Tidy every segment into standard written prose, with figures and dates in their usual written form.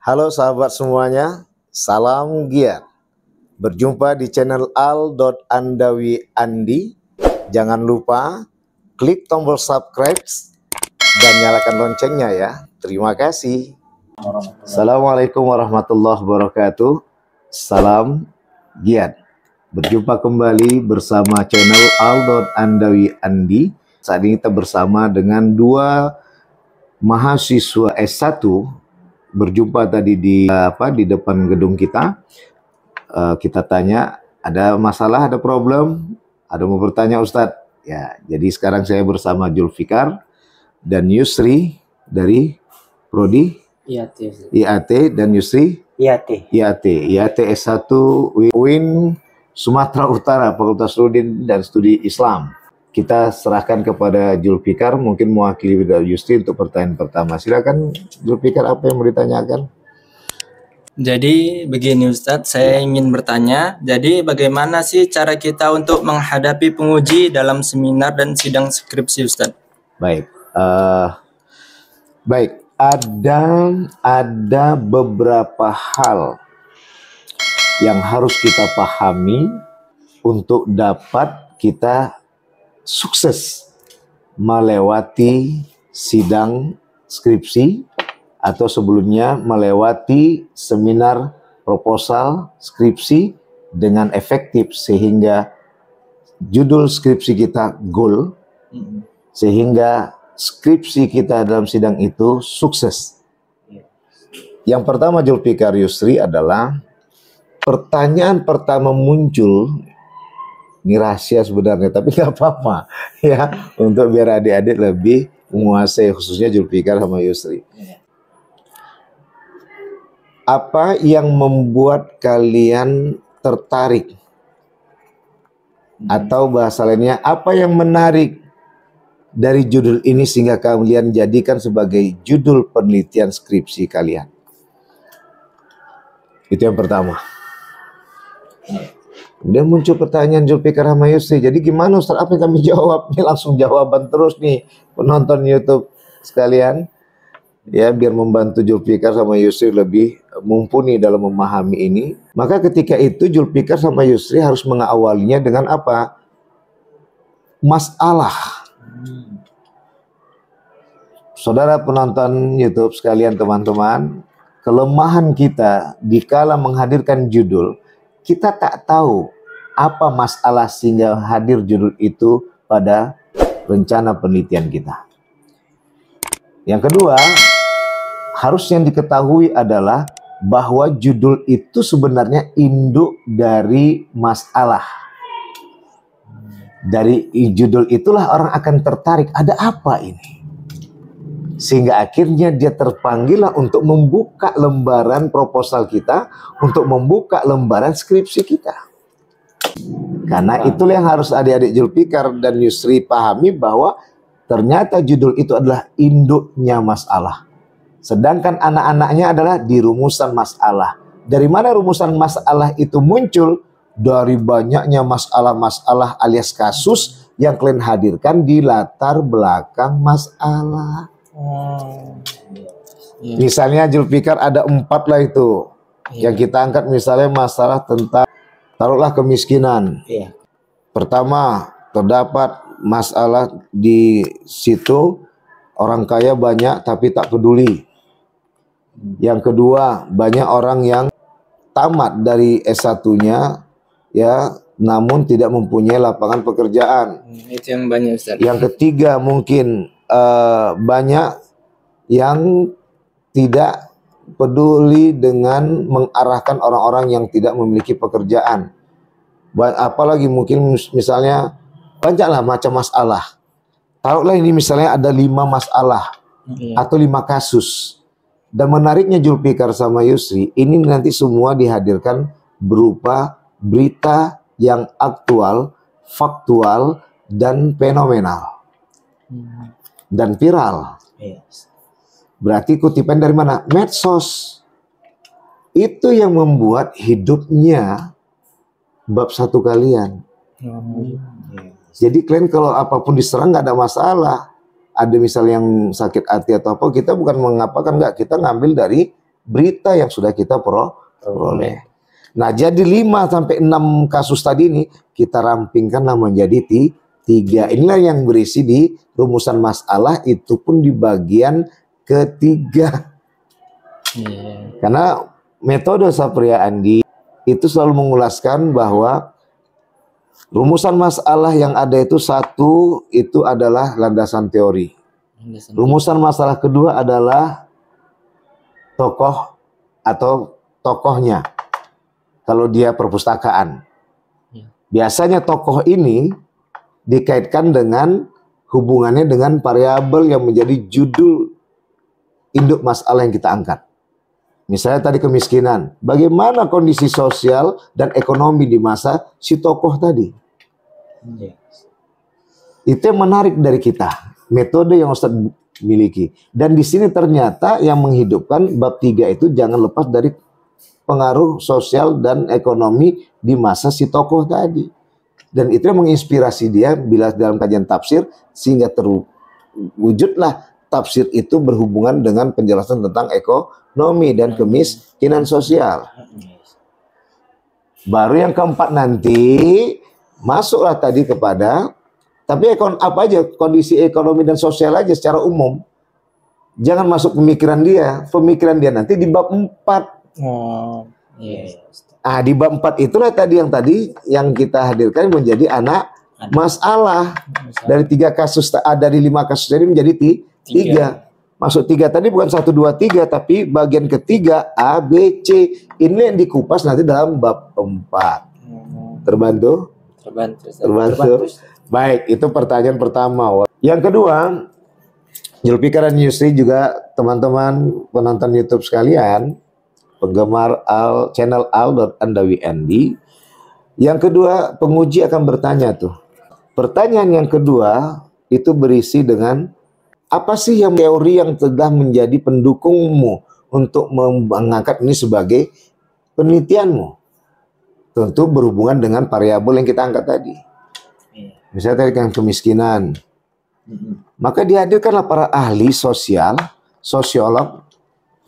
Halo sahabat semuanya, salam giat. Berjumpa di channel Al.Andawi Andi. Jangan lupa klik tombol subscribe dan nyalakan loncengnya ya. Terima kasih. Assalamualaikum warahmatullahi wabarakatuh. Salam giat. Berjumpa kembali bersama channel Al.Andawi Andi. Saat ini kita bersama dengan dua mahasiswa S1 berjumpa tadi di depan gedung kita. Kita tanya, ada masalah, ada problem, ada mau bertanya Ustadz? Ya, jadi sekarang saya bersama Julfikar dan Yusri dari Prodi IAT dan Yusri IAT S1 UIN Sumatera Utara, Fakultas Nurdin dan Studi Islam. Kita serahkan kepada Julfikar, mungkin mewakili dari Yusri untuk pertanyaan pertama. Silakan Julfikar, apa yang mau ditanyakan? Jadi begini Ustadz, saya ingin bertanya, jadi bagaimana sih cara kita untuk menghadapi penguji dalam seminar dan sidang skripsi Ustadz? Baik, ada beberapa hal yang harus kita pahami untuk dapat kita sukses melewati sidang skripsi atau sebelumnya melewati seminar proposal skripsi dengan efektif sehingga judul skripsi kita goal, sehingga skripsi kita dalam sidang itu sukses. Yang pertama Julfikar Yusri adalah pertanyaan pertama muncul. Ini rahasia sebenarnya, tapi nggak apa-apa ya, untuk biar adik-adik lebih menguasai, khususnya Julfikar sama Yusri. Apa yang membuat kalian tertarik? Atau bahasa lainnya, apa yang menarik dari judul ini sehingga kalian jadikan sebagai judul penelitian skripsi kalian? Itu yang pertama. Kemudian muncul pertanyaan Julfikar sama Yusri. Jadi gimana Ustaz, apa yang kami jawab? Ini langsung jawaban terus nih penonton YouTube sekalian. Ya, biar membantu Julfikar sama Yusri lebih mumpuni dalam memahami ini. Maka ketika itu Julfikar sama Yusri harus mengawalinya dengan apa? Masalah. Saudara penonton YouTube sekalian, teman-teman, kelemahan kita dikala menghadirkan judul, kita tak tahu apa masalah sehingga hadir judul itu pada rencana penelitian kita. Yang kedua, harus yang diketahui adalah bahwa judul itu sebenarnya induk dari masalah. Dari judul itulah orang akan tertarik, ada apa ini? Sehingga akhirnya dia terpanggil untuk membuka lembaran proposal kita, untuk membuka lembaran skripsi kita. Karena itulah yang harus adik-adik Julfikar dan Yusri pahami, bahwa ternyata judul itu adalah induknya masalah. Sedangkan anak-anaknya adalah di rumusan masalah. Dari mana rumusan masalah itu muncul? Dari banyaknya masalah-masalah alias kasus yang kalian hadirkan di latar belakang masalah. Misalnya Julfikar ada 4 lah itu. Yang kita angkat misalnya masalah tentang, taruhlah kemiskinan. Pertama, terdapat masalah di situ, orang kaya banyak tapi tak peduli. Yang kedua, banyak orang yang tamat dari S1-nya ya, namun tidak mempunyai lapangan pekerjaan. Itu yang banyak Ustaz. Yang ketiga, mungkin banyak yang tidak peduli dengan mengarahkan orang-orang yang tidak memiliki pekerjaan. Apalagi mungkin misalnya banyaklah macam masalah. Taruhlah ini misalnya ada 5 masalah atau 5 kasus. Dan menariknya Julfikar sama Yusri, ini nanti semua dihadirkan berupa berita yang aktual, faktual, dan fenomenal. Dan viral. Berarti kutipan dari mana? Medsos. Itu yang membuat hidupnya bab 1 kalian. Jadi kalian kalau apapun diserang nggak ada masalah. Ada misalnya yang sakit hati atau apa, kita bukan mengapakan, nggak, kita ngambil dari berita yang sudah kita peroleh. Nah, jadi 5 sampai 6 kasus tadi ini kita rampingkanlah menjadi 3. Inilah yang berisi di rumusan masalah, itu pun di bagian ketiga. Karena metode Sapria Andi itu selalu mengulaskan bahwa rumusan masalah yang ada itu satu, itu adalah landasan teori. Rumusan masalah kedua adalah tokoh atau tokohnya. Kalau dia perpustakaan. Biasanya tokoh ini dikaitkan dengan hubungannya dengan variabel yang menjadi judul induk masalah yang kita angkat. Misalnya tadi kemiskinan. Bagaimana kondisi sosial dan ekonomi di masa si tokoh tadi. Itu yang menarik dari kita. Metode yang Ustadz miliki. Dan di sini ternyata yang menghidupkan bab 3 itu jangan lepas dari pengaruh sosial dan ekonomi di masa si tokoh tadi. Dan itu yang menginspirasi dia bila dalam kajian tafsir sehingga terwujudlah tafsir itu berhubungan dengan penjelasan tentang ekonomi dan kemiskinan sosial. Baru yang keempat nanti masuklah tadi kepada, tapi apa aja kondisi ekonomi dan sosial aja secara umum. Jangan masuk pemikiran dia. Pemikiran dia nanti di bab 4. Di bab 4 itulah tadi yang kita hadirkan menjadi anak masalah. Dari 3 kasus, dari 5 kasus tadi menjadi 3. Masuk 3 tadi bukan 1, 2, 3, tapi bagian ketiga A, B, C. Ini yang dikupas nanti dalam bab 4. Terbantu? Terbantu. Baik, itu pertanyaan pertama. Yang kedua, Zulfikar dan Yusri juga teman-teman penonton YouTube sekalian, penggemar channel Al.Andawi Andi. Yang kedua, penguji akan bertanya tuh. Pertanyaan yang kedua itu berisi dengan apa sih yang teori yang telah menjadi pendukungmu untuk mengangkat ini sebagai penelitianmu? Tentu berhubungan dengan variabel yang kita angkat tadi. Misalnya tadi kan kemiskinan. Maka dihadirkanlah para ahli sosiolog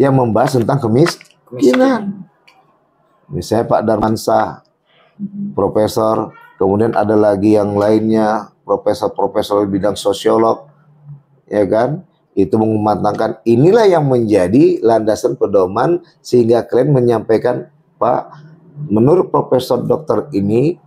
yang membahas tentang kemiskinan. Misalnya Pak Darmansyah, profesor, kemudian ada lagi yang lainnya, profesor-profesor di bidang sosiolog, ya kan? Itu mematangkan inilah yang menjadi landasan pedoman sehingga kalian menyampaikan, Pak, menurut profesor dokter ini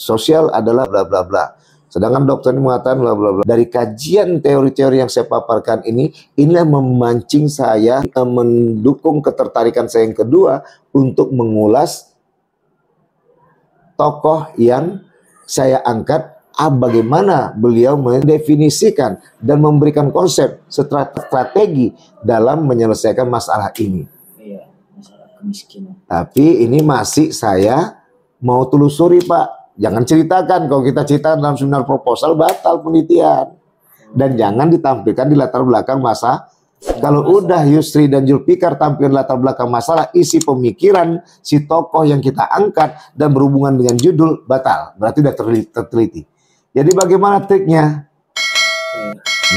sosial adalah bla bla bla. Sedangkan dokter ini mengatakan bla bla bla. Dari kajian teori-teori yang saya paparkan inilah memancing saya mendukung ketertarikan saya yang kedua untuk mengulas tokoh yang saya angkat. Bagaimana beliau mendefinisikan dan memberikan konsep strategi dalam menyelesaikan masalah ini. Masalah kemiskinan. Tapi ini masih saya mau telusuri, Pak. Jangan ceritakan, kalau kita cerita dalam seminar proposal batal penelitian. Dan jangan ditampilkan di latar belakang masa. Kalau udah Yusri dan Zulfikar tampil latar belakang masalah, isi pemikiran si tokoh yang kita angkat dan berhubungan dengan judul, batal. Berarti udah terteliti. Jadi bagaimana triknya?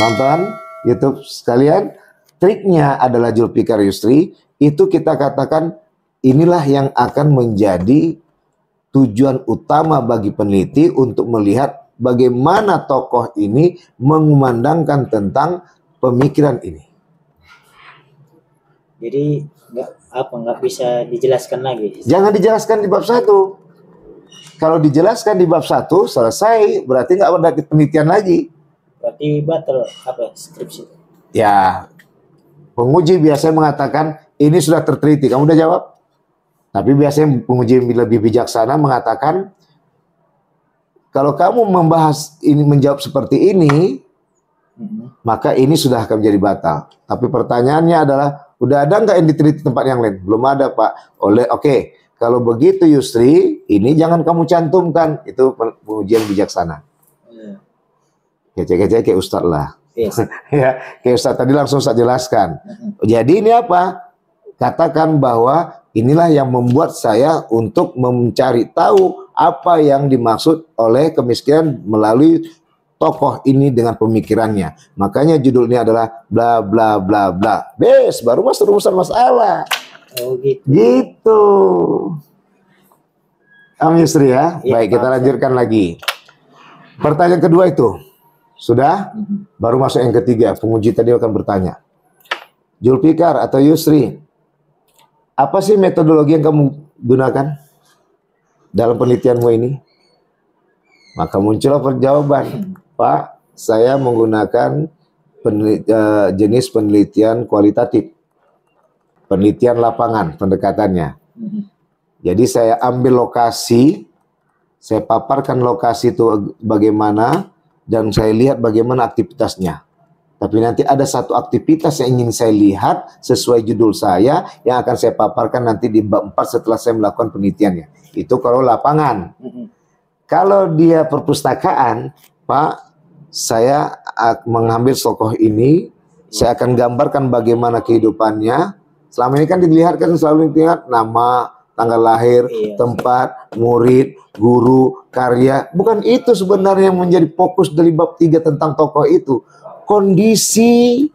Nonton YouTube sekalian, triknya adalah Zulfikar Yusri, itu kita katakan inilah yang akan menjadi tujuan utama bagi peneliti untuk melihat bagaimana tokoh ini mengumandangkan tentang pemikiran ini. Jadi nggak bisa dijelaskan lagi. Jangan dijelaskan di bab 1. Kalau dijelaskan di bab 1 selesai, berarti nggak ada penelitian lagi. Berarti batal skripsi? Ya, penguji biasanya mengatakan ini sudah terteliti. Kamu udah jawab? Tapi biasanya penguji lebih bijaksana mengatakan kalau kamu membahas ini menjawab seperti ini, maka ini sudah akan menjadi batal. Tapi pertanyaannya adalah udah ada nggak yang diteliti tempat yang lain? Belum ada, Pak. Oke. Kalau begitu Yusri, ini jangan kamu cantumkan. Itu pengujian bijaksana. Kece-kece kayak Ustadz lah. Yes. Ya, kayak Ustadz tadi langsung saya jelaskan. Jadi ini apa? Katakan bahwa inilah yang membuat saya untuk mencari tahu apa yang dimaksud oleh kemiskinan melalui tokoh ini dengan pemikirannya. Makanya judulnya adalah bla bla bla bla. Bes, baru masuk rumusan masalah. Oh gitu. Gitu. Yusri ya. Iya, Baik, kita Pak. lanjutkan lagi. Pertanyaan kedua itu sudah, baru masuk yang ketiga. Penguji tadi akan bertanya, Julfikar atau Yusri, apa sih metodologi yang kamu gunakan dalam penelitianmu ini? Maka muncullah jawaban, Pak, saya menggunakan jenis penelitian kualitatif, penelitian lapangan pendekatannya. Jadi saya ambil lokasi, saya paparkan lokasi itu bagaimana, dan saya lihat bagaimana aktivitasnya. Tapi nanti ada satu aktivitas yang ingin saya lihat sesuai judul saya yang akan saya paparkan nanti di bab 4 setelah saya melakukan penelitiannya. Itu kalau lapangan. Kalau dia perpustakaan, Pak, saya mengambil tokoh ini, saya akan gambarkan bagaimana kehidupannya. Selama ini kan dilihatkan selalu dilihat nama, tanggal lahir, tempat, murid, guru, karya. Bukan itu sebenarnya yang menjadi fokus dari bab 3 tentang tokoh itu. Kondisi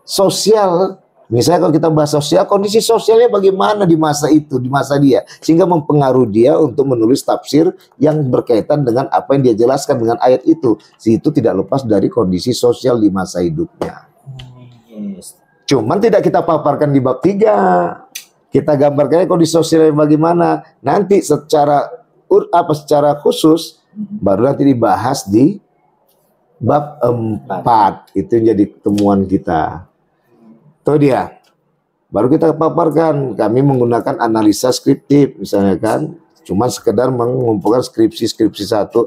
sosial, misalnya kalau kita bahas sosial, kondisi sosialnya bagaimana di masa itu, di masa dia, sehingga mempengaruhi dia untuk menulis tafsir yang berkaitan dengan apa yang dia jelaskan dengan ayat itu. Itu tidak lepas dari kondisi sosial di masa hidupnya. Cuman tidak kita paparkan di bab 3. Kita gambarkannya kondisi sosialnya bagaimana. Nanti secara khusus baru nanti dibahas di bab 4. Itu jadi temuan kita. Itu dia. Baru kita paparkan. Kami menggunakan analisa skriptif misalnya kan. Cuma sekedar mengumpulkan skripsi satu,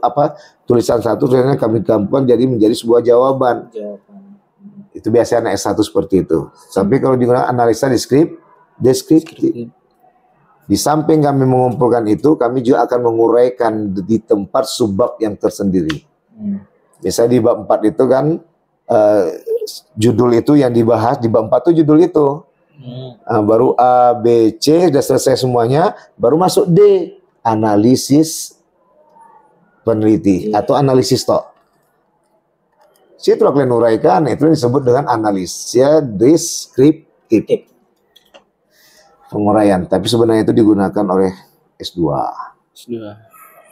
tulisan satu, tulisannya kami gabungkan jadi menjadi sebuah jawaban. Itu biasanya anak S1 seperti itu. Tapi kalau digunakan analisa deskriptif. Di samping kami mengumpulkan itu, kami juga akan menguraikan di tempat subbab yang tersendiri. Misalnya di bab 4 itu kan judul itu yang dibahas, di bab 4 itu judul itu. Baru A, B, C, sudah selesai semuanya, baru masuk D, analisis peneliti atau analisis tok. Situ kalian uraikan, itu disebut dengan analisis deskriptif. Penguraian, tapi sebenarnya itu digunakan oleh S2.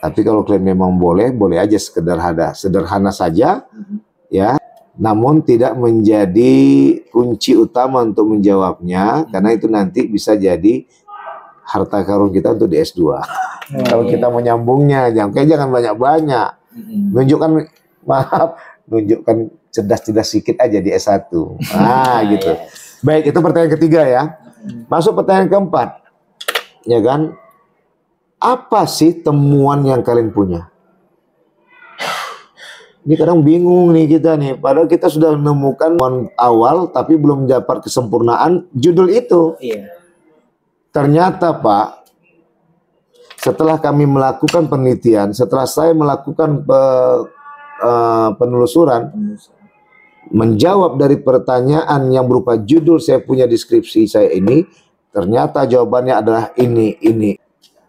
Tapi kalau kalian memang boleh aja sederhana saja, ya. Namun tidak menjadi kunci utama untuk menjawabnya, karena itu nanti bisa jadi harta karun kita untuk di S2. Kalau kita mau nyambungnya, jangan banyak-banyak. Nunjukkan cerdas-cerdas sedikit aja di S1. Nah, gitu. Baik, itu pertanyaan ketiga ya. Masuk pertanyaan keempat, ya kan? Apa sih temuan yang kalian punya? Ini kadang bingung nih kita nih, padahal kita sudah menemukan awal tapi belum dapat kesempurnaan judul itu. Ternyata Pak, setelah kami melakukan penelitian, setelah saya melakukan penelusuran, menjawab dari pertanyaan yang berupa judul saya punya deskripsi saya ini, ternyata jawabannya adalah ini.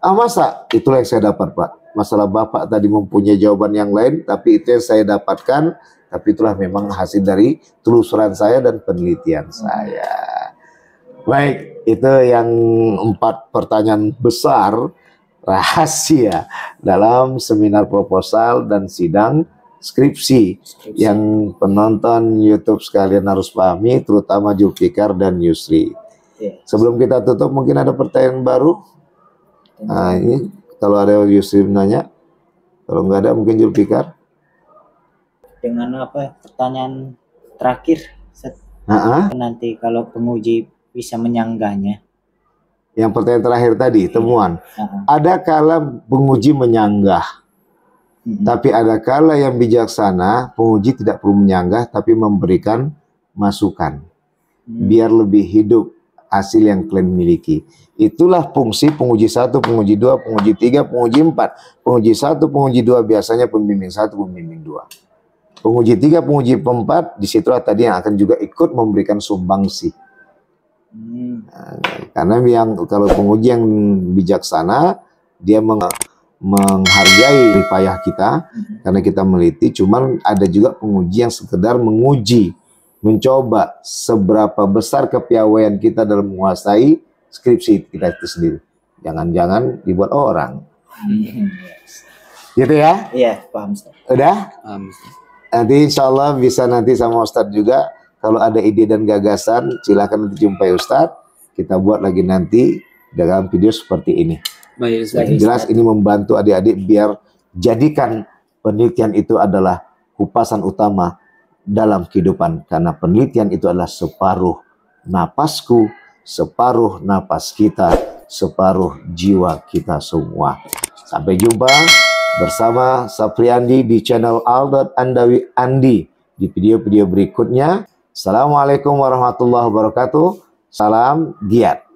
Masa? Itulah yang saya dapat Pak. Masalah Bapak tadi mempunyai jawaban yang lain, tapi itu yang saya dapatkan, tapi itulah memang hasil dari telusuran saya dan penelitian saya. Baik, itu yang 4 pertanyaan besar rahasia dalam seminar proposal dan sidang skripsi yang penonton YouTube sekalian harus pahami, terutama Julfikar dan Yusri. Sebelum kita tutup, mungkin ada pertanyaan baru. Nah, ini kalau ada Yusri nanya, kalau nggak ada mungkin Julfikar. Dengan pertanyaan terakhir, nanti kalau penguji bisa menyanggahnya. Yang pertanyaan terakhir tadi, temuan. Ada kala penguji menyanggah. Tapi ada kala yang bijaksana, penguji tidak perlu menyanggah, tapi memberikan masukan. Biar lebih hidup hasil yang kalian miliki. Itulah fungsi penguji 1, penguji 2, penguji 3, penguji 4. Penguji 1, penguji 2 biasanya pembimbing 1, pembimbing 2. Penguji 3, penguji 4, disitulah tadi yang akan juga ikut memberikan sumbangsi. Karena kalau penguji yang bijaksana, dia menghargai payah kita karena kita meliti. Cuman ada juga penguji yang sekedar menguji, mencoba seberapa besar kepiawaian kita dalam menguasai skripsi kita itu sendiri. Jangan-jangan dibuat orang. Gitu ya? Iya, paham Ustaz. Udah? Nanti insya Allah bisa nanti sama Ustadz juga. Kalau ada ide dan gagasan, silakan nanti jumpai Ustadz. Kita buat lagi nanti dalam video seperti ini. Baik, Ustaz. Yang jelas ini membantu adik-adik biar jadikan penelitian itu adalah kupasan utama dalam kehidupan. Karena penelitian itu adalah separuh napasku, separuh napas kita, separuh jiwa kita semua. Sampai jumpa bersama Sapriandi di channel Al.Andawi Andi di video-video berikutnya. Assalamualaikum warahmatullahi wabarakatuh. Salam giat.